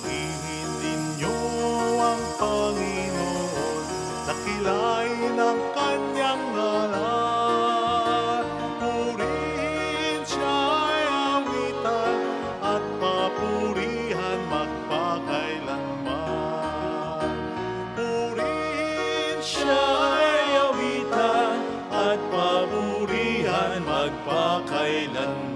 Purihin ninyo ang Panginoon, dakilain ang kanyang ngalan. Purihin siya'y awitan at papurihan magpakailanman. Purihin siya'y awitan at papurihan magpakailanman.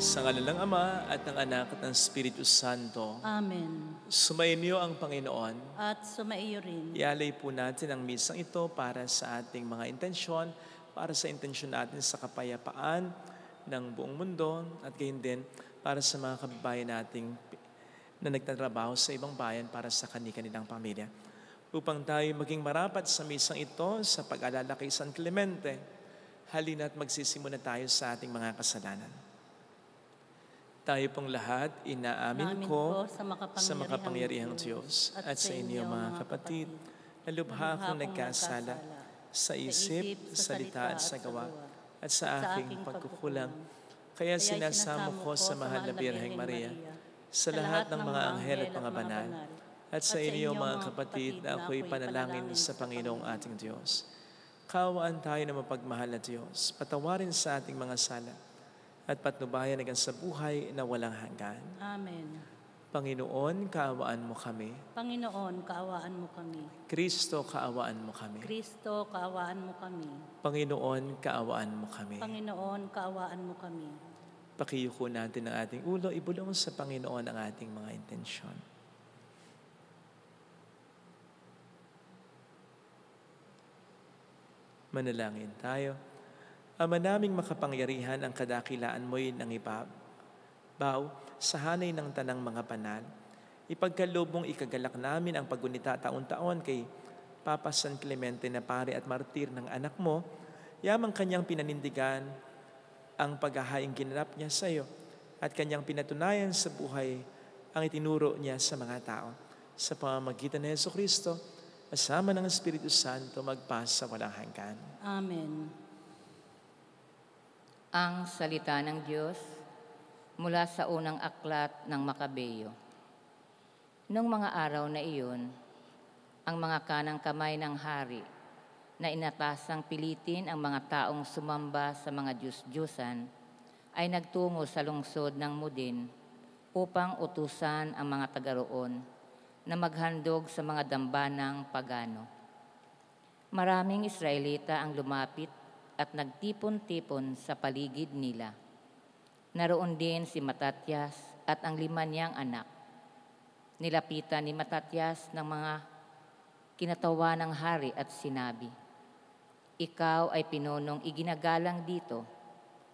Sa ngalan ng Ama at ng Anak at ng Espiritu Santo. Amen. Sumainyo ang Panginoon. At sumaiyo rin. Ialay po natin ang misang ito para sa ating mga intensyon, para sa intensyon natin sa kapayapaan ng buong mundo at gayon din para sa mga kababayan nating na nagtatrabaho sa ibang bayan para sa kanilang pamilya. Upang tayo maging marapat sa misang ito sa pag-alala kay San Clemente, halina't magsisimula tayo sa ating mga kasalanan. Tayo pong lahat, inaamin ko sa makapangyarihang Diyos at sa inyo mga kapatid, na lubha akong nagkasala sa isip, salita at sa gawa at sa aking pagkukulang. Kaya sinasamo ko sa mahal na Birheng Maria, sa lahat ng mga anghel at mga banal, at sa inyo mga kapatid na ako'y panalangin sa Panginoong ating Diyos. Kaawaan tayo na mapagmahal na Diyos, patawarin sa ating mga sala, at patnubayan hanggang sa buhay na walang hanggan. Amen. Panginoon, kaawaan mo kami. Panginoon, kaawaan mo kami. Kristo, kaawaan mo kami. Kristo, kaawaan mo kami. Panginoon, kaawaan mo kami. Panginoon, kaawaan mo kami. Pakiyuko natin ang ating ulo, ibulong sa Panginoon ang ating mga intensyon. Manalangin tayo. Ama naming makapangyarihan, ang kadakilaan mo'y nang ibabaw sa hanay ng tanang mga banal. Ipagkaloob mong ikagalak namin ang paggunita taon-taon kay Papa San Clemente na pare at martir ng anak mo, yamang kanyang pinanindigan ang paghahaing ginanap niya sa iyo at kanyang pinatunayan sa buhay ang itinuro niya sa mga tao. Sa pamamagitan ni Jesucristo, kasama ng Espiritu Santo, magpasa walang hanggan. Amen. Ang salita ng Diyos mula sa unang aklat ng Makabeyo. Noong mga araw na iyon, ang mga kanang kamay ng hari na inatasang pilitin ang mga taong sumamba sa mga Diyos-Diyusan ay nagtungo sa lungsod ng Mudin upang utusan ang mga taga-roon na maghandog sa mga dambanang pagano. Maraming Israelita ang lumapit at nagtipon-tipon sa paligid nila. Naroon din si Matatyas at ang 5 niyang anak. Nilapitan ni Matatyas ng mga kinatawa ng hari at sinabi, "Ikaw ay pinunong iginagalang dito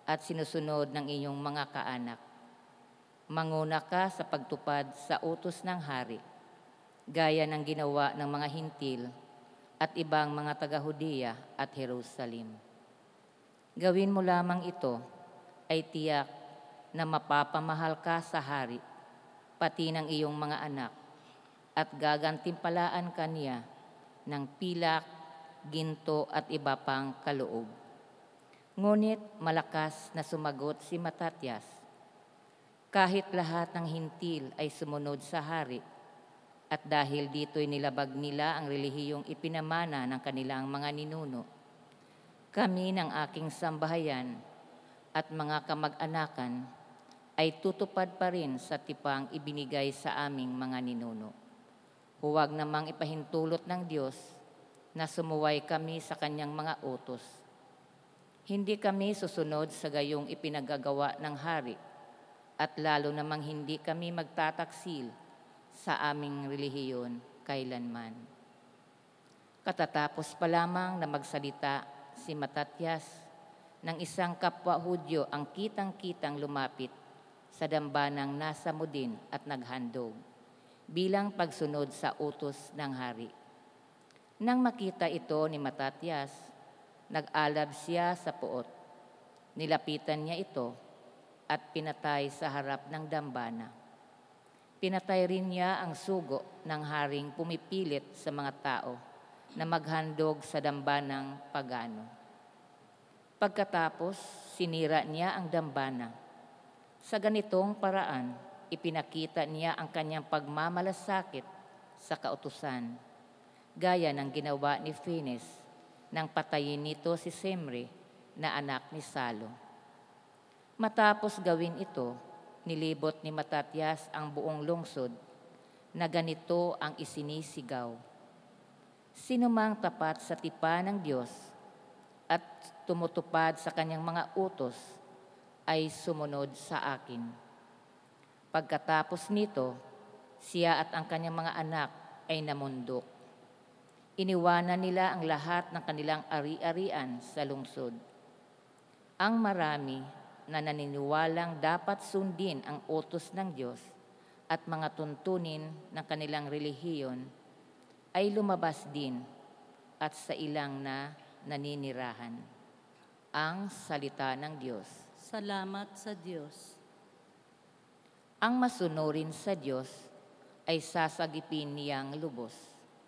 at sinusunod ng iyong mga kaanak. Manguna ka sa pagtupad sa utos ng hari, gaya ng ginawa ng mga hintil at ibang mga taga-Hudiya at Jerusalem. Gawin mo lamang ito ay tiyak na mapapamahal ka sa hari, pati ng iyong mga anak, at gagantimpalaan ka niya ng pilak, ginto at iba pang kaloob." Ngunit malakas na sumagot si Matatyas, "Kahit lahat ng hintil ay sumunod sa hari, at dahil dito'y nilabag nila ang relihiyong ipinamana ng kanilang mga ninuno, kami ng aking sambahayan at mga kamag-anakan ay tutupad pa rin sa tipang ibinigay sa aming mga ninuno. Huwag namang ipahintulot ng Diyos na sumuway kami sa kanyang mga utos. Hindi kami susunod sa gayong ipinagagawa ng hari, at lalo namang hindi kami magtataksil sa aming relihiyon kailanman." Katatapos pa lamang na magsalita si Matatyas, ng isang kapwa Hudyo ang kitang-kitang lumapit sa dambanang nasa Mudin at naghandog bilang pagsunod sa utos ng hari. Nang makita ito ni Matatyas, Nag-alab siya sa puot. Nilapitan niya ito at pinatay sa harap ng dambana. Pinatay rin niya ang sugo ng haring pumipilit sa mga tao na maghandog sa dambanang pagano. Pagkatapos, sinira niya ang dambana. Sa ganitong paraan, ipinakita niya ang kanyang pagmamalasakit sa kautusan, gaya ng ginawa ni Phinehas nang patayin nito si Zimri na anak ni Salo. Matapos gawin ito, nilibot ni Matatias ang buong lungsod na ganito ang isinisigaw: "Sinumang tapat sa tipan ng Diyos at tumutupad sa kanyang mga utos ay sumunod sa akin." Pagkatapos nito, siya at ang kanyang mga anak ay namundok. Iniwanan nila ang lahat ng kanilang ari-arian sa lungsod. Ang marami na naniniwalang dapat sundin ang utos ng Diyos at mga tuntunin ng kanilang relihiyon ay lumabas din at sa ilang na naninirahan. Ang salita ng Diyos. Salamat sa Diyos. Ang masunurin sa Diyos ay sasagipin niyang lubos.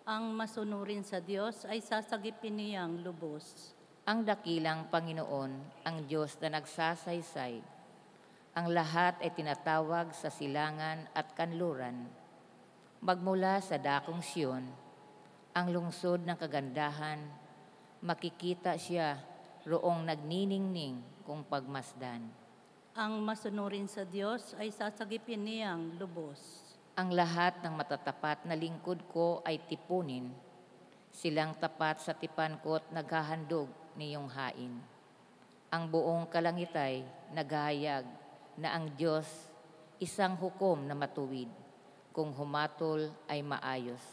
Ang masunurin sa Diyos ay sasagipin niyang lubos. Ang dakilang Panginoon, ang Diyos na nagsasaysay. Ang lahat ay tinatawag sa silangan at kanluran. Magmula sa dakong Siyon, ang lungsod ng kagandahan, makikita siya roong nagniningning kung pagmasdan. Ang masunurin sa Diyos ay sasagipin niyang lubos. Ang lahat ng matatapat na lingkod ko ay tipunin. Silang tapat sa tipan ko't naghahandog niyong hain. Ang buong kalangit ay naghahayag na ang Diyos isang hukom na matuwid, kung humatol ay maayos.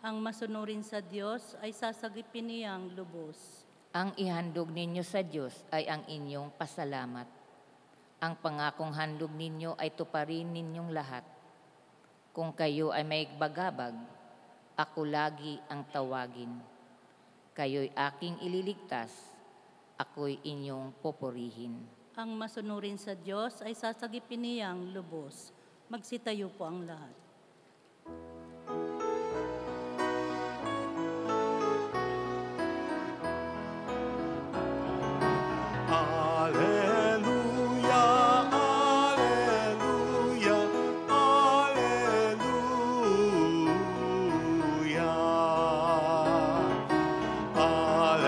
Ang masunurin sa Diyos ay sasagipin niyang lubos. Ang ihandog ninyo sa Diyos ay ang inyong pasalamat. Ang pangakong handog ninyo ay tuparin ninyong lahat. Kung kayo ay may bagabag, ako lagi ang tawagin. Kayo'y aking ililigtas, ako'y inyong poporihin. Ang masunurin sa Diyos ay sasagipin niyang lubos. Magsitayo po ang lahat. Alleluia, alleluia, alleluia. Alleluia,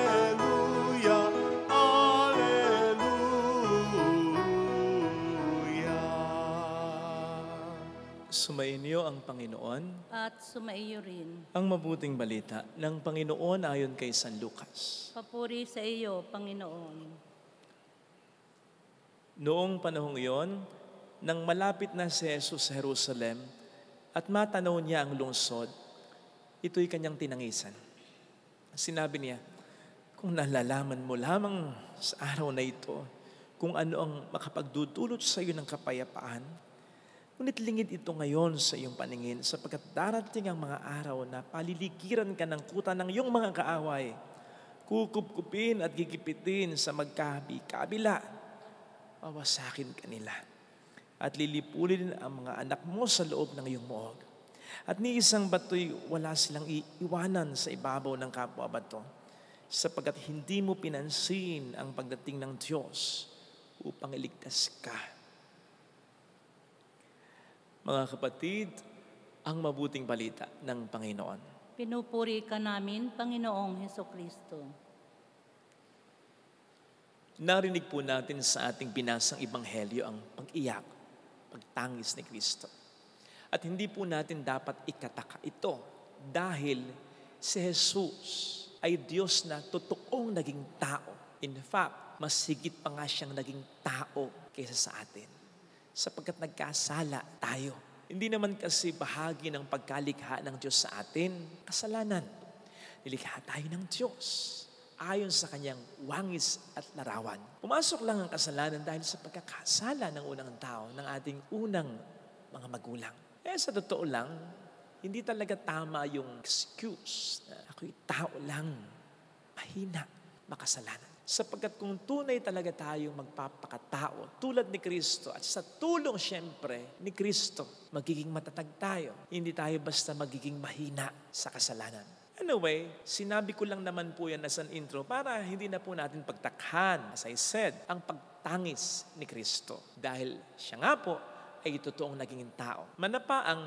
alleluia, alleluia. Sumainyo ang Panginoon. At sumaiyo rin. Ang mabuting balita ng Panginoon ayon kay San Lucas. Papuri sa iyo, Panginoon. Noong panahong iyon, nang malapit na si Jesus sa Jerusalem at matanaw niya ang lungsod, ito'y kanyang tinangisan. Sinabi niya, kung nalalaman mo lamang sa araw na ito kung ano ang makapagdudulot sa iyo ng kapayapaan, ngunit lingid ito ngayon sa iyong paningin sapagkat darating ang mga araw na paliligiran ka ng kuta ng iyong mga kaaway, kukupkupin at gigipitin sa magkabi-kabila. Wawasakin kanila at lilipulin ang mga anak mo sa loob ng iyong muog. At ni isang bato'y wala silang iiwanan sa ibabaw ng kapwa bato sapagkat hindi mo pinansin ang pagdating ng Diyos upang iligtas ka. Mga kapatid, ang mabuting balita ng Panginoon. Pinupuri ka namin, Panginoong Hesukristo. Narinig po natin sa ating binasang ebanghelyo ang pag-iyak, pagtangis ni Kristo. At hindi po natin dapat ikataka ito dahil si Jesus ay Diyos na totoong naging tao. In fact, mas higit pa nga siyang naging tao kaysa sa atin. Sapagkat nagkasala tayo. Hindi naman kasi bahagi ng pagkalikha ng Diyos sa atin, kasalanan. Nilikha tayo ng Diyos ayon sa kanyang wangis at larawan. Pumasok lang ang kasalanan dahil sa pagkakasala ng unang tao, ng ating unang mga magulang. Sa totoo lang, hindi talaga tama yung excuse na Ako'y tao lang, mahina, makasalanan. Sapagkat kung tunay talaga tayong magpapakatao tulad ni Kristo at sa tulong siyempre ni Kristo, magiging matatag tayo. Hindi tayo basta magiging mahina sa kasalanan. Anyway, sinabi ko lang naman po yan as an intro para hindi na po natin pagtakhan, as I said, ang pagtangis ni Kristo. Dahil siya nga po ay totoong naging tao. Manapa ang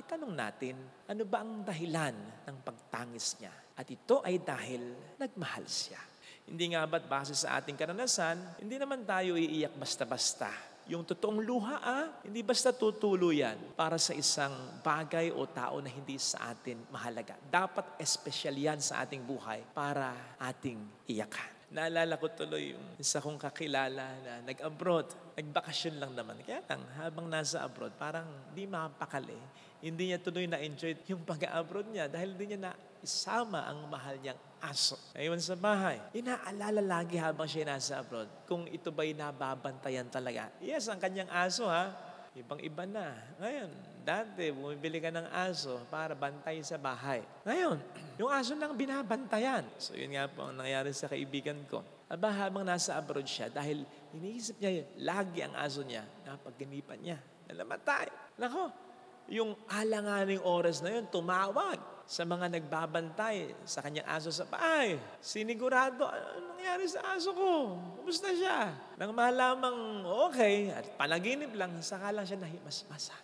itanong natin, ano ba ang dahilan ng pagtangis niya? At ito ay dahil nagmahal siya. Hindi nga ba't base sa ating karanasan, hindi naman tayo iiyak basta-basta. Yung totoong luha, hindi basta tutulo yan para sa isang bagay o tao na hindi sa atin mahalaga. Dapat espesyal yan sa ating buhay para ating iyakan. Naalala ko tuloy yung isa kong kakilala na nag-abroad. Nagbakasyon lang naman. Kaya lang, habang nasa abroad, parang di mapakali. Hindi niya tuloy na-enjoy yung pag-abroad niya dahil di niya isama ang mahal niyang aso. Ayun sa bahay. Inaalala lagi habang siya nasa abroad kung ito ba'y nababantayan talaga. Yes, ang kanyang aso ibang-iba na. Ngayon, dati bumibili ka ng aso para bantay sa bahay. Ngayon, yung aso nang binabantayan. So yun nga po ang nangyari sa kaibigan ko. Aba, habang nasa abroad siya, dahil iniisip niya lagi ang aso niya, napagganipan niya, nalamatay. Nako, yung alanganing oras na yun, tumawag sa mga nagbabantay sa kanyang aso sa bahay. Sinigurado, ano nangyari sa aso ko? Kumusta siya? Nang malamang okay, at panaginip lang, saka lang siya nahimasmasa.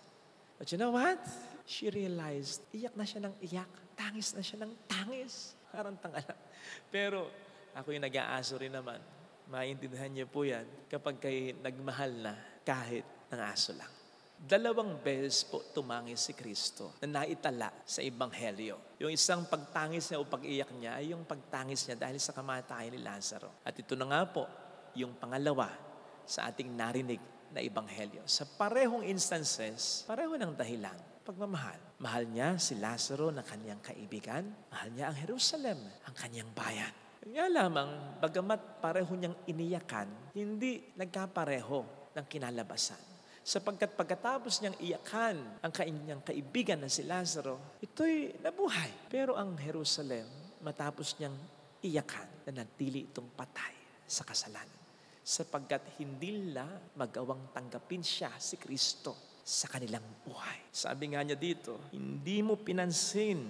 But you know what? She realized, iyak na siya ng iyak. Tangis na siya ng tangis. Parang tangala. Pero ako yung nag-aaso rin naman. Maintindihan niyo po yan kapag kayo nagmahal na kahit ng aso lang. 2 beses po tumangis si Kristo na naitala sa Ebanghelyo. Yung isang pagtangis niya o pag-iyak niya ay yung pagtangis niya dahil sa kamatayan ni Lazaro. At ito na nga po, yung pangalawa sa ating narinig na Ebanghelyo. Sa parehong instances, pareho ng dahilan, pagmamahal. Mahal niya si Lazaro na kanyang kaibigan. Mahal niya ang Jerusalem, ang kanyang bayan. Nga lamang, bagamat pareho niyang iniyakan, hindi nagkapareho ng kinalabasan. Sapagkat pagkatapos niyang iyakan ang kanyang kaibigan na si Lazaro, ito'y nabuhay. Pero ang Jerusalem, matapos niyang iyakan, nanatili itong patay sa kasalanan. Sapagkat hindi nila magawang tanggapin siya, si Kristo, sa kanilang buhay. Sabi nga niya dito, hindi mo pinansin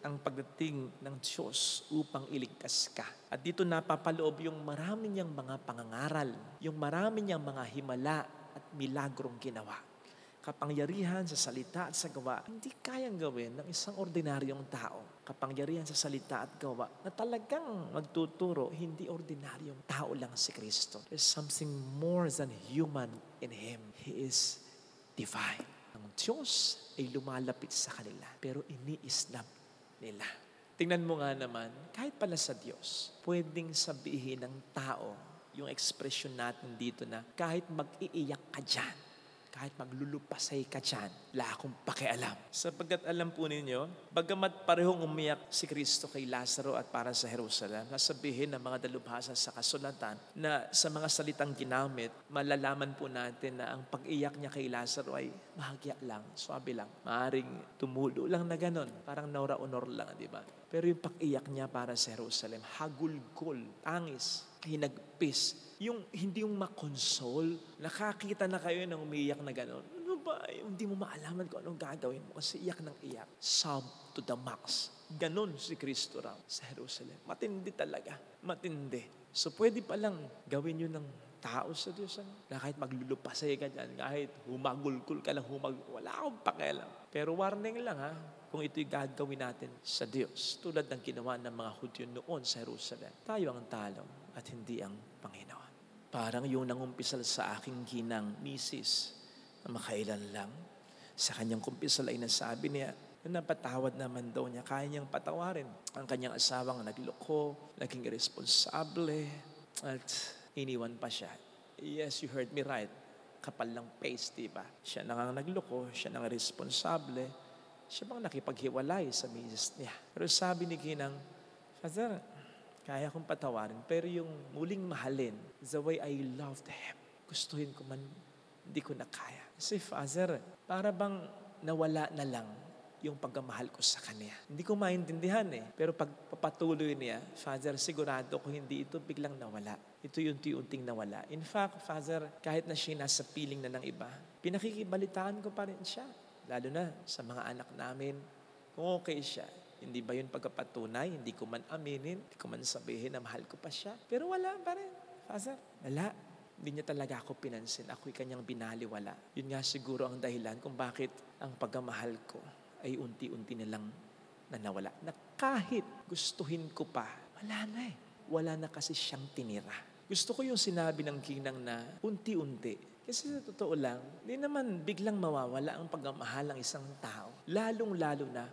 ang pagdating ng Diyos upang iligtas ka. At dito napapaloob yung marami niyang mga pangangaral, yung marami niyang mga himala at milagrong ginawa. Kapangyarihan sa salita at sa gawa, hindi kayang gawin ng isang ordinaryong tao. Kapangyarihan sa salita at gawa na talagang magtuturo, hindi ordinaryong tao lang si Kristo. There's something more than human in Him. He is divine. Ang Diyos ay lumalapit sa kanila, pero iniisnab nila. Tingnan mo nga naman, kahit pala sa Diyos, pwedeng sabihin ng tao, yung expression natin dito na kahit mag-iiyak ka dyan, kahit maglulupasay ka dyan, wala akong pakialam. Sapagkat alam po ninyo, bagamat parehong umiyak si Kristo kay Lazaro at para sa Jerusalem, nasabihin ng mga dalubhasa sa kasulatan na sa mga salitang ginamit, malalaman po natin na ang pag-iyak niya kay Lazaro ay bahagya lang, swabe lang. Maaring tumulo lang na ganon, parang naura-honor lang, di ba? Pero yung pag-iyak niya para sa Jerusalem, hagulgol, tangis, hinagpis. Yung hindi yung makonsole, nakakita na kayo ng umiiyak na gano'n. Ano ba? Hindi mo maalaman kung anong gagawin mo kasi iyak ng iyak. Sob to the max. Ganon si Kristo raw sa Jerusalem. Matindi talaga. Matindi. So pwede palang gawin yun ng tao sa Diyos. Na kahit maglulupasay ka dyan, kahit humagulkul ka lang, wala akong pakialam. Pero warning lang kung ito'y gagawin natin sa Diyos. Tulad ng ginawa ng mga Hudyo noon sa Jerusalem. Tayo ang talo at hindi ang Panginoon. Parang yung nangumpisal sa aking ginang misis na makailan lang. Sa kanyang kumpisal ay nasabi niya, na napatawad naman daw niya, kaya niyang patawarin ang kanyang asawang nagloko, naging irresponsable, at iniwan pa siya. Yes, you heard me right. Kapal ng pace, diba? Siya nang nagloko, siya nang responsable, siya bang nakipaghiwalay sa misis niya. Pero sabi ni ginang, Father, kaya kong patawarin, pero yung muling mahalin, the way I loved him, gustuhin ko man, hindi ko na kaya. Kasi Father, para bang nawala na lang yung pagmamahal ko sa Kanya. Hindi ko maintindihan pero pag papatuloy niya, Father, sigurado ko hindi ito biglang nawala. Ito yung unti-unting nawala. In fact, Father, kahit na siya nasa piling na ng iba, pinakikibalitaan ko pa rin siya. Lalo na sa mga anak namin, kung okay siya. Hindi ba yun pagkapatunay? Hindi ko man aminin, hindi ko man sabihin na mahal ko pa siya. Pero wala pa rin, Father. Wala. Hindi niya talaga ako pinansin. Ako'y kanyang binaliwala. Yun nga siguro ang dahilan kung bakit ang pagmamahal ko ay unti-unti na lang nawala. Na kahit gustuhin ko pa, wala na Wala na kasi siyang tinira. Gusto ko yung sinabi ng Ginang na unti-unti. Kasi sa totoo lang, hindi naman biglang mawawala ang pagmamahal ng isang tao. Lalong-lalo na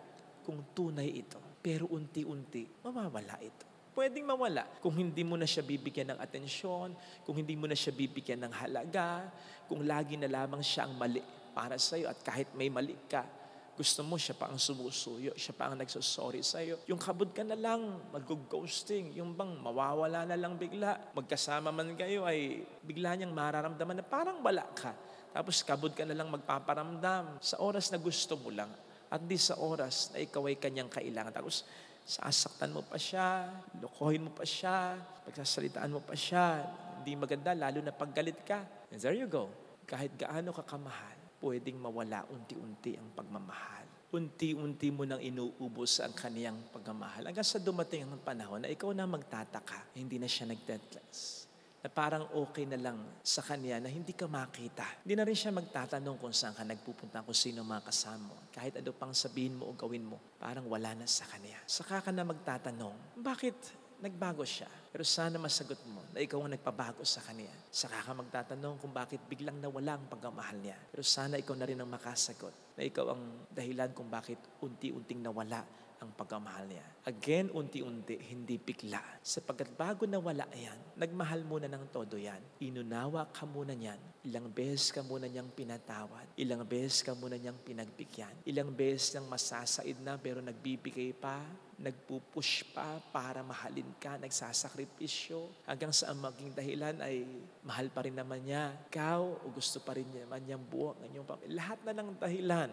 kung tunay ito. Pero unti-unti, mawawala ito. Pwedeng mawala kung hindi mo na siya bibigyan ng atensyon, kung hindi mo na siya bibigyan ng halaga, kung lagi na lamang siya ang mali para sa'yo at kahit may mali ka, gusto mo siya pa ang sumusuyo, siya pa ang nagsasorry sa'yo. Yung kabod ka na lang, mag-ghosting, yung bang mawawala na lang bigla, magkasama man kayo ay bigla niyang mararamdaman na parang wala ka. Tapos kabod ka na lang magpaparamdam sa oras na gusto mo lang at di sa oras na ikaw ay kanyang kailangan. Tapos sasaktan mo pa siya, lokohin mo pa siya, pagsasalitaan mo pa siya, hindi maganda, lalo na paggalit ka. And there you go. Kahit gaano ka kamahal, pwedeng mawala unti-unti ang pagmamahal. Unti-unti mo nang inuubos ang kaniyang pagmamahal. Hanggang sa dumating ang panahon na ikaw na magtataka, hindi na siya nagdeadless. Na parang okay na lang sa kanya na hindi ka makita. Hindi na rin siya magtatanong kung saan ka nagpupunta, kung sino mga kasama mo. Kahit ano pang sabihin mo o gawin mo, parang wala na sa kanya. Saka ka na magtatanong, bakit nagbago siya? Pero sana masagot mo na ikaw ang nagpabago sa kanya. Saka ka magtatanong kung bakit biglang nawala ang pagmamahal niya. Pero sana ikaw na rin ang makasagot na ikaw ang dahilan kung bakit unti-unting nawala ang pagmamahal niya. Again, unti-unti, hindi bigla. Sapagkat bago nawala yan, nagmahal muna ng todo yan. Inunawa ka muna niyan. Ilang beses ka muna niyang pinatawad. Ilang beses ka muna niyang pinagbigyan. Ilang beses niyang masasaid na pero nagbibigay pa, nagpupush pa para mahalin ka, nagsasakripisyo. Hanggang sa ang maging dahilan ay mahal pa rin naman niya. Ikaw o gusto pa rin naman niyang buo ang inyong pamilya. Lahat na ng dahilan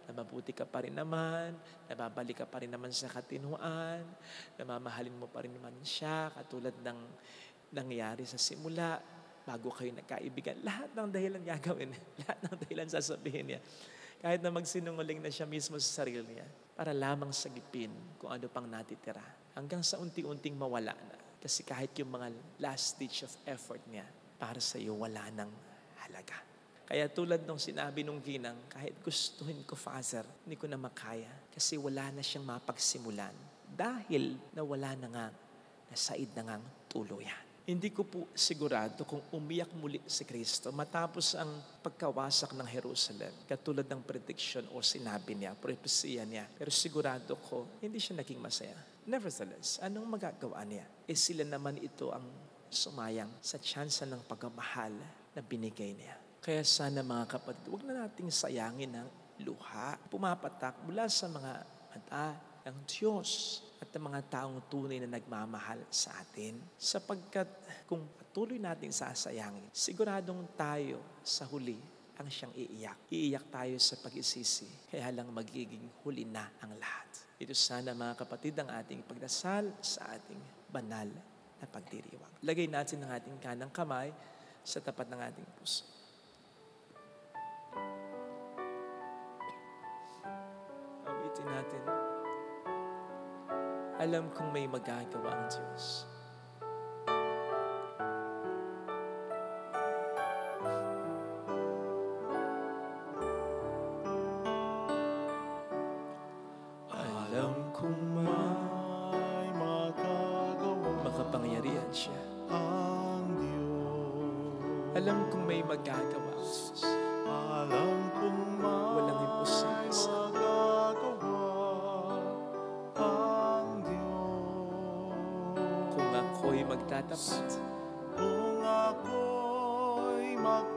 na mabuti ka pa rin naman, nababalik ka pa rin naman sa katinuan, namamahalin mo pa rin naman siya, katulad ng nangyari sa simula, bago kayo nagkaibigan. Lahat ng dahilan gagawin, lahat ng dahilan sasabihin niya. Kahit na magsinungaling na siya mismo sa sarili niya, para lamang sagipin kung ano pang natitira. Hanggang sa unti-unting mawala na. Kasi kahit yung mga last ditch of effort niya, para sa iyo wala nang halaga. Kaya tulad nung sinabi nung Ginang, kahit gustuhin ko, Father, hindi ko na makaya. Kasi wala na siyang mapagsimulan. Dahil nawala na nga, nasaid na nga tuluyan. Hindi ko po sigurado kung umiyak muli si Kristo matapos ang pagkawasak ng Jerusalem. Katulad ng prediction o sinabi niya, propesya niya. Pero sigurado ko, hindi siya naging masaya. Nevertheless, anong magagawa niya? Sila naman ito ang sumayang sa tsansa ng pagmamahal na binigay niya. Kaya sana mga kapatid, huwag na nating sayangin ang luha. Pumapatak mula sa mga mata ng Diyos at ng mga taong tunay na nagmamahal sa atin. Sapagkat kung patuloy nating sasayangin, siguradong tayo sa huli ang siyang iiyak. Iiyak tayo sa pag-isisi, kaya lang magiging huli na ang lahat. Ito sana mga kapatid ang ating pagdasal sa ating banal na pagdiriwang. Lagay natin ang ating kanang kamay sa tapat ng ating puso. Awitin natin. Alam kong may magagawa ang Diyos. Alam kong may magagawa Makapangyarihan siya. ang Diyos. Alam kong may magagawa ang Diyos. Alam kong Walang imposible sa magagawa ang Diyos. kung ako'y magtatapat Kung ako'y magtatapat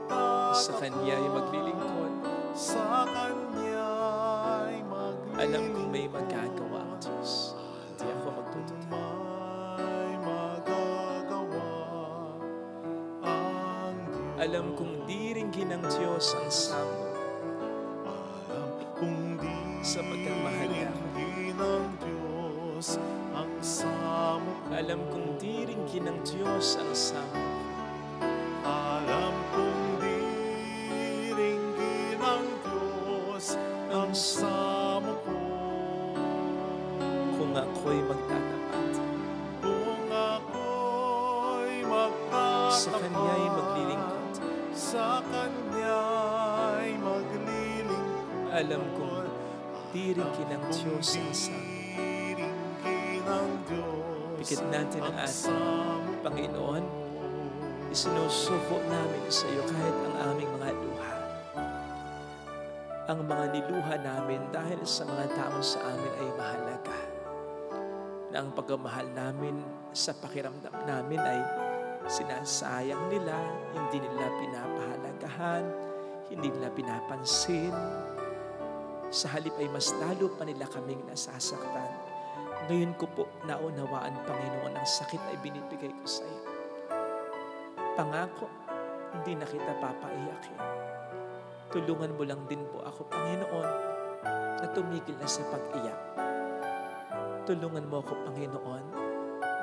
sa Kanya'y maglilingkod, sa Kanya'y maglilingkod, alam kong may magagawa ang Diyos. Hindi ako magtututo. may magagawa ang Diyos. Alam kong di rin ginang Diyos ang samo Alam kung di sapagkat mahal niya ako. Diringgin ng Diyos ang samo ko. Alam kong diringgin ng Diyos ang sama ko. Alam kong diringgin ng Diyos ang samo ko. Kung ako'y magtatapat, Kung ako'y magtatapat, sa Kanya'y maglilingkod. sa Kanya'y maglilingkod. Alam kong diringgin ng Diyos ang sama. Diringgin ng Diyos Pikit natin ang ating samo Panginoon. Isinusuko namin sa iyo kahit ang aming mga luha. Ang mga niluha namin dahil sa mga tao sa amin ay mahalaga. Na ang pagmamahal namin sa pakiramdam namin ay sinasayang nila, hindi nila pinapahalagahan, hindi nila pinapansin. Sa halip ay mas lalo pa nila kaming nasasaktan. Ngayon ko po naunawaan, Panginoon, ang sakit ay binibigay ko sa iyo. Pangako, hindi na kita papaiyakin. Tulungan mo lang din po ako, Panginoon, na tumigil na sa pag-iyak. Tulungan mo ako, Panginoon,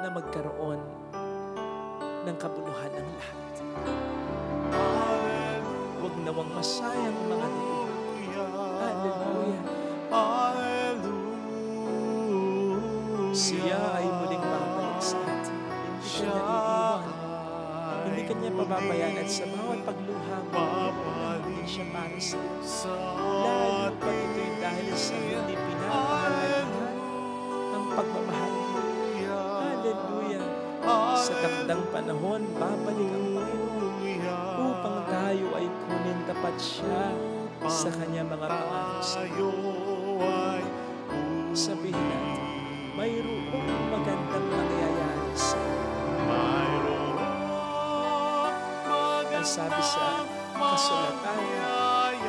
na magkaroon ng kabuluhan ng lahat. Huwag nawang masayang ang mga niluha. Hallelujah. Hallelujah. Siya ay muling babalik sa atin. Hindi ka niya iiwan. Hindi ka niya pababayaan at sa bawat pagluha mo, hindi siya para sa iyo. Lalo pa ito'y dahil sa hindi pinapahalagahan ang pagmamahal mo. Hallelujah. Sa takdang panahon, babalik ang Panginoon upang tayo ay kunin tapat siya sa kanya mga pangako sa iyo. Sabihin natin, mayroong magandang mangyayari sa iyo. Ang sabi sa kasulatan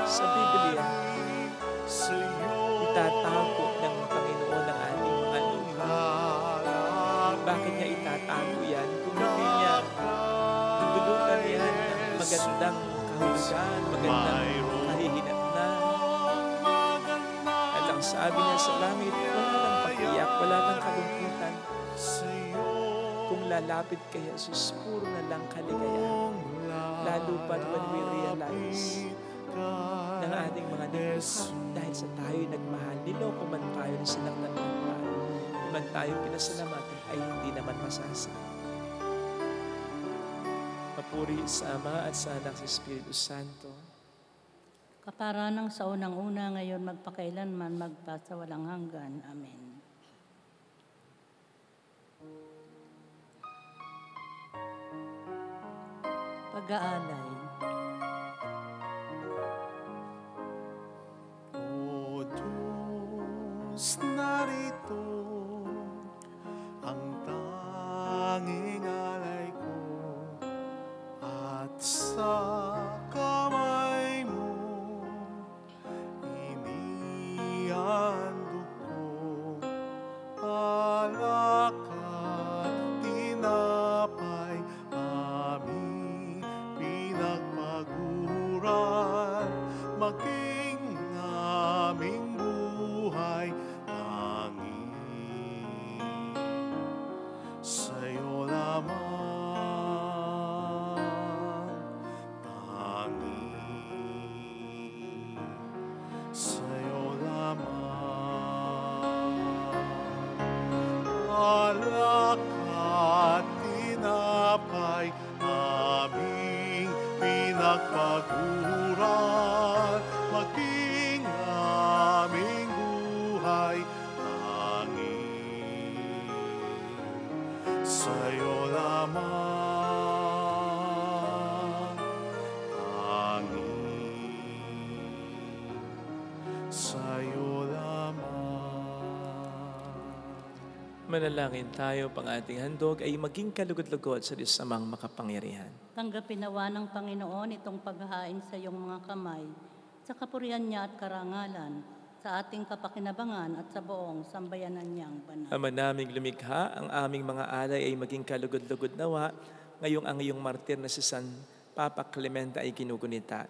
sa Biblia, itatago ng Panginoon ang ating mga luha. Bakit niya itatago yan? Kung hindi niya dudulutan yan ng magandang kahulugan, magandang kahihinatnan. At ang sabi niya sa langit, wala nang pag-iyak, wala nang kalungkutan. Kung lalapit kay Jesus, puro na lang kaligayahan. Lalo pa when we realize ng ating mga niluha dahil sa tayo'y nagmahal, niloko man tayo na sinaktan man tayo, di man tayo pinasalamatan ay hindi naman masasama. Papuri sa Ama at sa Anak sa Espiritu Santo. Kaparanang sa unang-una, ngayon magpakailanman, magpasa walang hanggan. Amen. Pag-aalay. O Diyos, narito ang tanging alay ko at sa kamay mo inihandog ko alak at tinapay aming pinagpaguran maging aming buhay tanging sa'yo lamang tanging sa'yo lamang alak at tinapay aming pinagpaguran maging aming buhay tanging sa'yo lamang tanging sa'yo lamang. Manalangin tayo, pang ating handog ay maging kalugod-lugod sa Diyos Amang makapangyarihan. Tanggapin nawa ng Panginoon itong paghahain sa iyong mga kamay, sa kapurihan niya at karangalan, sa ating kapakinabangan at sa buong sambayanan niyang banal. Ama naming lumikha, ang aming mga alay ay maging kalugod-lugod nawa, ngayong ang iyong martir na si San Papa Clemente ay ginugunita.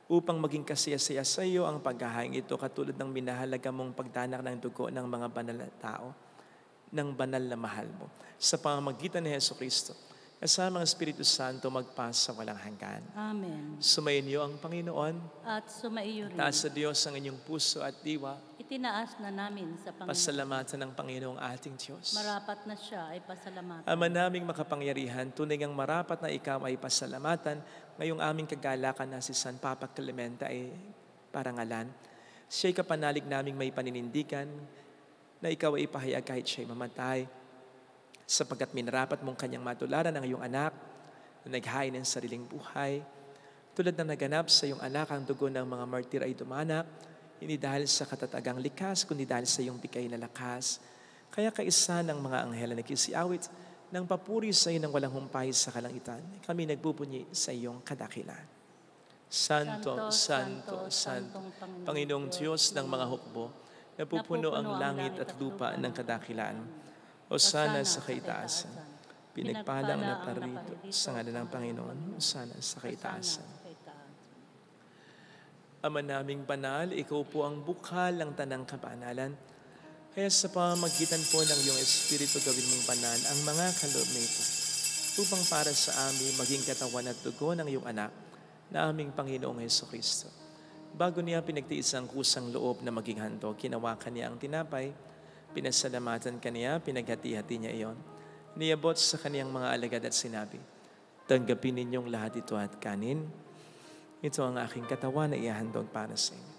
upang maging kasiyasaya sa iyo ang paghahain ito katulad ng minahalaga mong pagtanak ng dugo ng mga banal na tao, ng banal na mahal mo. Sa pamamagitan ni Jesucristo, kasama ang Espiritu Santo magpas sa walang hanggan. Amen. Sumainyo ang Panginoon. At sumaiyo rin. Taas sa Diyos ang inyong puso at diwa. Itinaas na namin sa Panginoon. Pasalamatan ng Panginoong ating Diyos. Marapat na siya ay pasalamatan. Ama naming makapangyarihan, tunay ngang marapat na ikaw ay pasalamatan. Ngayong aming kagalakan na si San Papa Clemente ay parangalan. Siya'y kapanalig naming may paninindigan na ikaw ay ipahayag kahit siya'y mamatay. Sapagkat minarapat mong kanyang matularan ang iyong anak na naghain ng sariling buhay. Tulad ng naganap sa iyong anak, ang dugo ng mga martir ay dumanak, hindi dahil sa katatagang likas, kundi dahil sa iyong bigay na lakas. Kaya kaisa ng mga anghel na nagkisiawit ng papuri sa iyo ng walang humpay sa kalangitan, kami nagbubunyi sa iyong kadakilan. Santo, Santo, Santo, Panginoong Diyos ng mga hukbo, napupuno ang langit at lupa ng kadakilaan. Hosana sa kaitaasan. Pinagpala ang naparito sa ngalan ng Panginoon. Hosana sa kaitaasan. Ama naming banal, ikaw po ang bukal ng tanang kabanalan. Kaya sa pamamagitan po ng iyong Espiritu gawin mong banal ang mga kaloob na ito upang para sa amin maging katawan at dugo ng iyong anak na aming Panginoong Jesucristo. Bago niya pinagtiis ang kusang loob na maging handog, kinawakan niya ang tinapay, pinasalamatan kaniya, pinaghati-hati niya iyon. Niabot sa kaniyang mga alagad at sinabi, tanggapin ninyong lahat ito at kanin. Ito ang aking katawan na ihahandog para sa inyo.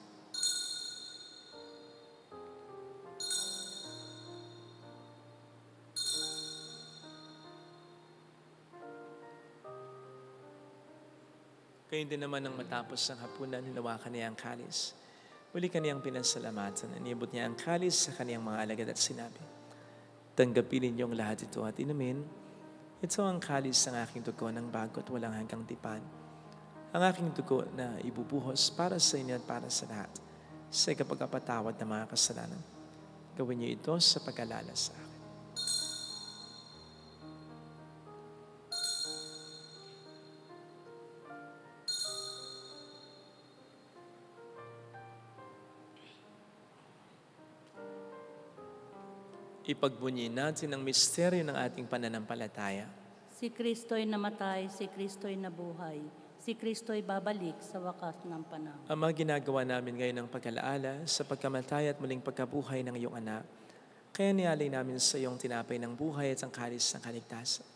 Kayo din naman nang matapos ang hapunan, hinawakan niya ang kalis. Uli kaniyang pinasalamatan. Inibot niya ang kalis sa kaniyang mga alagad at sinabi, tanggapin ninyong lahat ito at inumin. Ito ang kalis ng aking dugo ng bago at walang hanggang tipan. Ang aking dugo na ibubuhos para sa inyo at para sa lahat sa kapagpapatawad ng mga kasalanan. Gawin niyo ito sa pag-alala sa akin. Ipagbunyi natin ang misteryo ng ating pananampalataya. Si Kristo'y namatay, si Kristo'y nabuhay, si Kristo'y babalik sa wakas ng panahon. Ama, ginagawa namin ngayon ang pag-alaala sa pagkamatay at muling pagkabuhay ng iyong anak. Kaya nialay namin sa iyong tinapay ng buhay at ang kalis ng kaligtasan.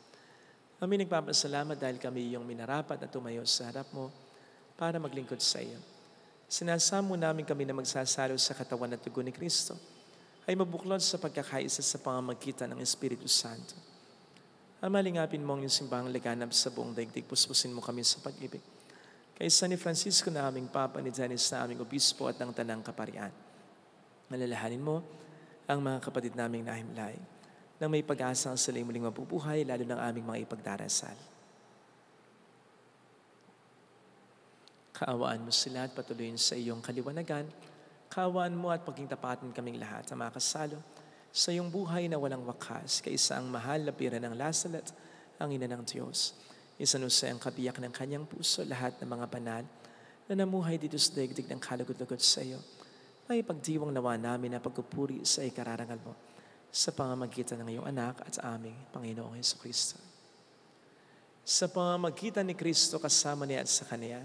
Kami nagpapasalamat dahil kami iyong minarapat at tumayo sa harap mo para maglingkod sa iyo. Sinasamo namin kami na magsasalo sa katawan at dugo ni Kristo ay mabuklod sa pagkakaisa sa pamamagitan ng Espiritu Santo. Ama, lingapin mo ang iyong simbahang laganap sa buong daigdig. Puspusin mo kami sa pag-ibig. Kaysa ni Francisco na aming Papa, ni Janis na aming Obispo at ng Tanang Kaparian. Malalahanin mo ang mga kapatid naming nahimlay nang may pag-asa ang sila'y muling mabubuhay, lalo ng aming mga ipagdarasal. Kaawaan mo sila at patuloyin sa iyong kaliwanagan. Kaawaan mo at paging tapatin kaming lahat sa mga kasalo sa iyong buhay na walang wakas, kaisa ang mahal na pira ng Lasalet, ang ina ng Diyos. Isanusay ang kabiyak ng kanyang puso, lahat ng mga banal na namuhay dito sa daigdig ng kalugod-lugod sa iyo. May pagdiwang nawa namin na pagpupuri sa ikararangal mo sa pamamagitan ng iyong anak at aming Panginoong Jesucristo. Sa pamamagitan ni Kristo kasama niya at sa Kanya,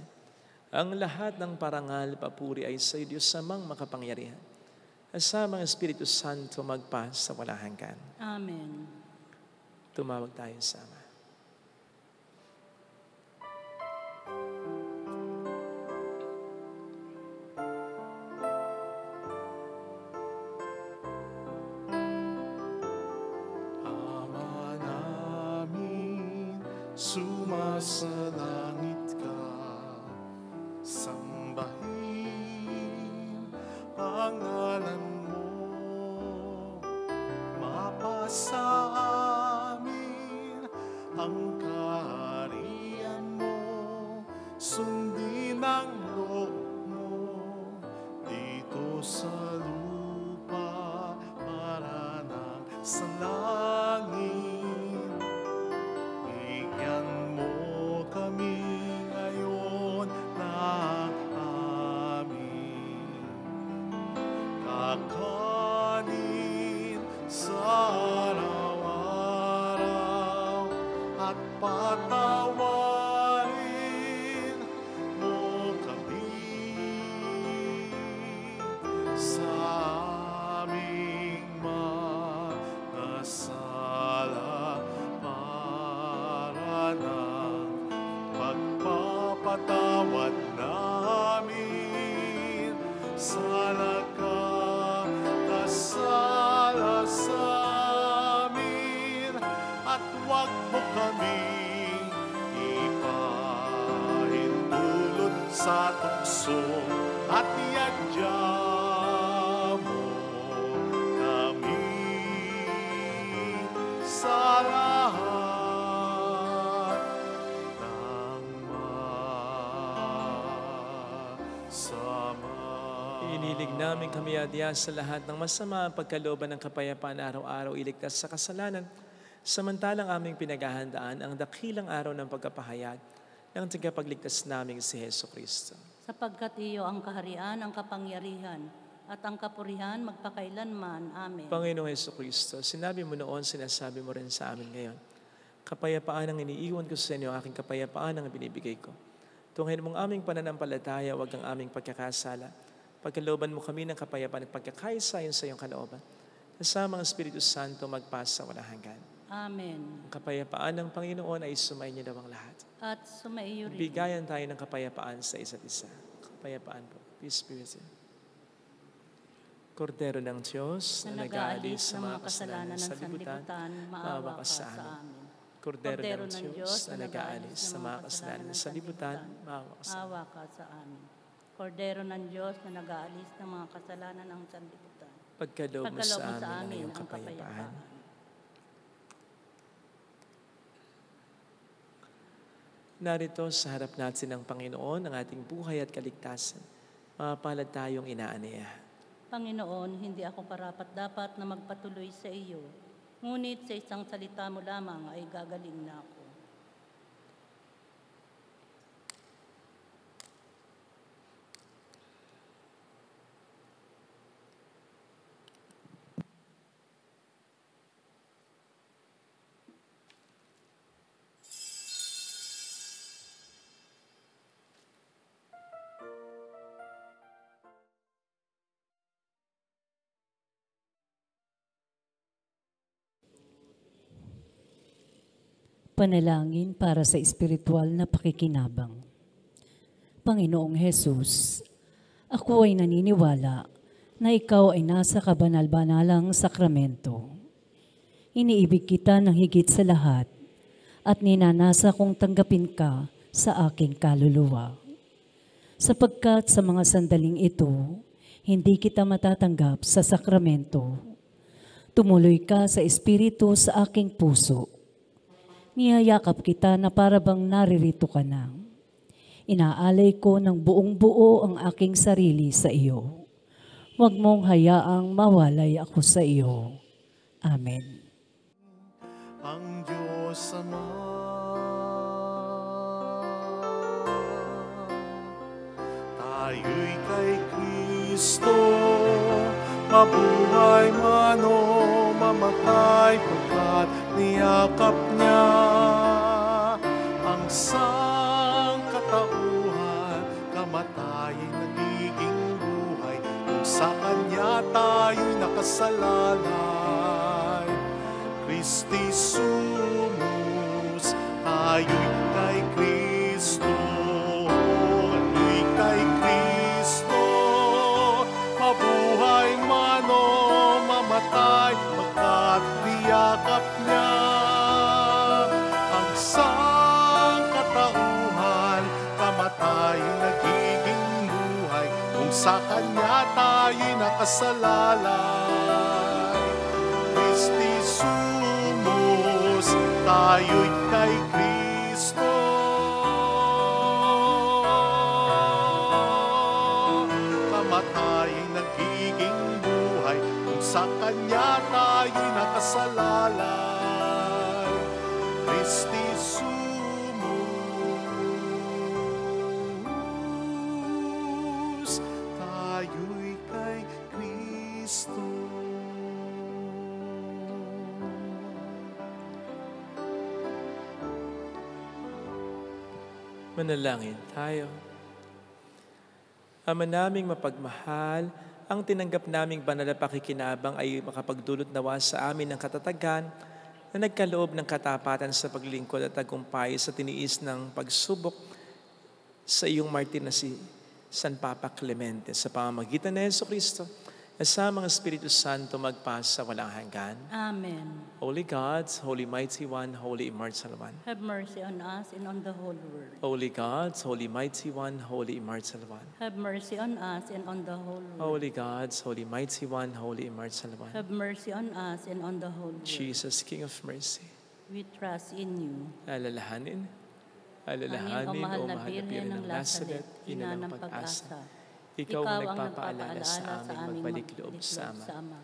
ang lahat ng parangal, papuri ay sa Diyos samang makapangyarihan. Kasama ang Espiritu Santo magpa sa walang hanggan. Amen. Tumawag tayo sa Ama. Ama namin, sumasalangit ka, sambahin pangalan mo, mapasa amin ang kaharian mo, sundin ang loob mo dito sa lupa para nang sa langit. Bigyan mo kami ngayon ng patawarin mo kami sa aming mga sala para ng pagpapatawad namin sa nagkakasala sa amin, at huwag mo kaming ipahintulot sa tukso, at iadya mo kami sa lahat ng masama. Inilig namin kami adya sa lahat ng masama, pagkalooban ng kapayapaan araw-araw, iligtas sa kasalanan, samantalang aming pinaghahandaan ang dakilang araw ng pagkapahayag ng tagapagligtas naming si Heso Kristo. Sapagkat iyo ang kaharian, ang kapangyarihan, at ang kapurihan magpakailanman. Amen. Panginoong Heso Kristo, sinabi mo noon, sinasabi mo rin sa amin ngayon, kapayapaan ang iniiwan ko sa inyo, aking kapayapaan ang binibigay ko. Tunghayin mong aming pananampalataya, wag ang aming pagkakasala. Pagkalooban mo kami ng kapayapaan at pagkakaisa sa iyong kalooban. Kasama ang Espiritu Santo magpasa walang hanggan. Amen. Ang kapayapaan ng Panginoon ay sumainyo daw ang lahat. At sumaiyo rin. Bigayan tayo ng kapayapaan sa isa't isa. Kapayapaan po. Peace be with you. Kordero ng Diyos na nag-aalis sa mga kasalanan ng sanlibutan, maawa ka sa amin. Kordero ng Diyos na nag-aalis sa mga kasalanan ng sanlibutan, maawa ka sa amin. Maawa ka sa amin. Kordero ng Diyos na nag-aalis ng mga kasalanan ng sanlibutan, Pagkaloob mo sa amin ang iyong ang kapayapaan. Narito sa harap natin ng Panginoon ang ating buhay at kaligtasan. Mapalad tayong inaaniya. Panginoon, hindi ako karapat-dapat na magpatuloy sa iyo, ngunit sa isang salita mo lamang ay gagaling na ako. Panalangin para sa espiritual na pakikinabang. Panginoong Hesus, ako ay naniniwala na ikaw ay nasa kabanal-banalang sakramento. Iniibig kita ng higit sa lahat at ninanasa kong tanggapin ka sa aking kaluluwa. Sapagkat sa mga sandaling ito, hindi kita matatanggap sa sakramento. Tumuloy ka sa espiritu sa aking puso. Niyayakap kita na parabang naririto ka na. Inaalay ko ng buong buo ang aking sarili sa iyo. Huwag mong hayaang mawalay ako sa iyo. Amen. Ang Diyos Ama, tayo'y kay Kristo, mabuhay man o mamatay, pagkat niyakap niya ang sangkatauhan, kamatayan nagiging buhay, kung sa Kanya tayo'y nakasalalay. Christi sumus, tayo'y kay Kristo, tayo'y kay Kristo, mabuhay man o mamatay, pagkat niyakap niya ang sangkatauhan, kamatayan nagiging buhay, kung sa Kanya tayo'y nakasalalay. Christi sumus, tayo'y kay Kristo, kamatayan nagiging buhay, kung sa Kanya tayo'y nakasalalay. Christi sumus, tayo'y kay Kristo. Manalangin tayo. Ama naming mapagmahal, ang tinanggap naming banal na pakikinabang ay makapagdulot nawa sa amin ng katatagan na nagkaloob ng katapatan sa paglingkod at tagumpay sa tiniis ng pagsubok sa iyong martir na si San Papa Clemente. Sa pamamagitan ni Jesucristo, sa mga Espiritu Santo magpasa walang hanggan. Amen. Holy God, Holy Mighty One, Holy Immortal One. Have mercy on us and on the whole world. Holy God, Holy Mighty One, Holy Immortal One. Have mercy on us and on the whole world. Holy God, Holy Mighty One, Holy Immortal One. Have mercy on us and on the whole world. Jesus, King of Mercy. We trust in you. Alalahanin, Angin, o mahal na Birhen Birhen ng ng Lazaret, ina ng pag-asa. Ikaw ang nagpapaalala sa amin magbalik loob sa Ama.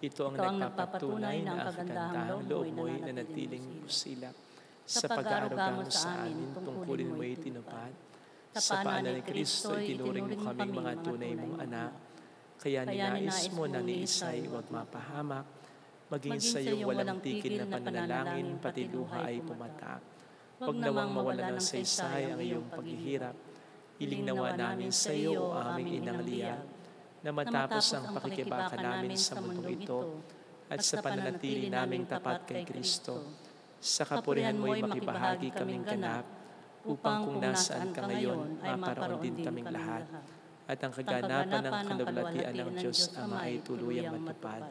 Ito ang nagpapatunay na ang kagandahang loob mo'y nanatiling busilak. Sa pag-aaruga mo sa amin, tungkulin mo'y tinupad. Sa paanan ni Kristo, itinuring mo kaming mga tunay mong anak. Kaya ninais mo na ni Isay huwag mapahamak, maging sa iyong walang tigil na panalangin, pati luha ay pumatak. Huwag nawang mawala ng saysay ang iyong paghihirap. Hiling nawa namin sa iyo, o aming inang liyag, na matapos ang pakikibaka namin sa mundong ito at sa pananatili naming tapat kay Kristo, sa kapurihan mo'y makibahagi kaming ganap, upang kung nasaan ka ngayon, maparoon din kaming lahat, at ang kaganapan ng kalulatian ng Diyos Ama ay tuluyang matupad.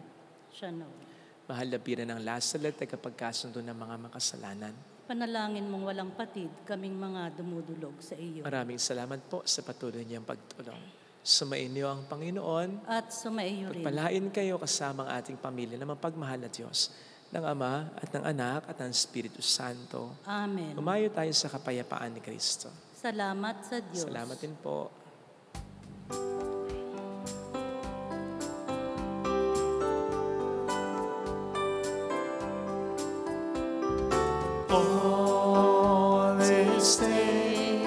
Mahal na Birhen ng Lazaret, tagapagkasundo ng mga makasalanan. Panalangin mong walang patid, kaming mga dumudulog sa iyo. Maraming salamat po sa patuloy niyang pagtulong. Sumainyo ang Panginoon. At sumaiyo rin. Pagpalain kayo kasama ang ating pamilya na mapagmahal na Diyos, ng Ama at ng Anak at ng Espiritu Santo. Amen. Umayo tayo sa kapayapaan ni Kristo. Salamat sa Diyos. Salamat din po. On this day,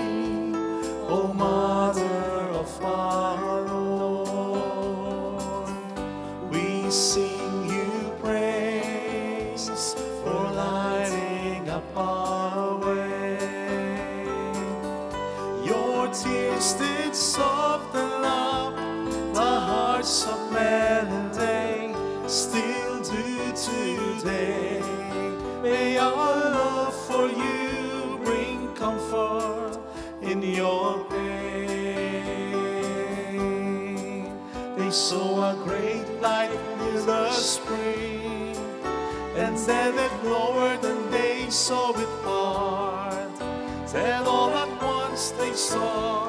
O Mother of our Lord, we sing you praise for lighting up our way. Your tears did soften up the hearts of men and they still do today. May our love for you bring comfort in your pain. They saw a great light near the spring, and then it lowered and they saw it part. Then all at once they saw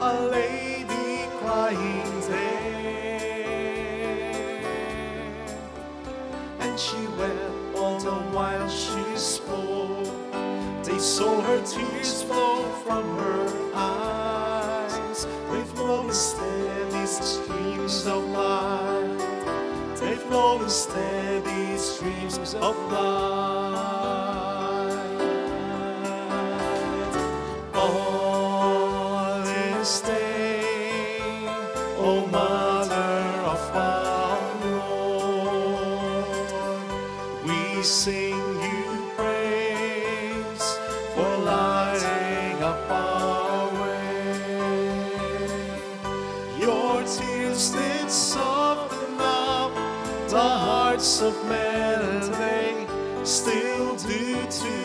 a lady crying there, and she wept all the while she spoke. They saw her tears flow from her eyes. They flow in steady streams of light. They flow in steady streams of light. On this day, O Mother of our Lord, we sing you praise for lighting up our way. Your tears did soften up the hearts of men, and they still do today.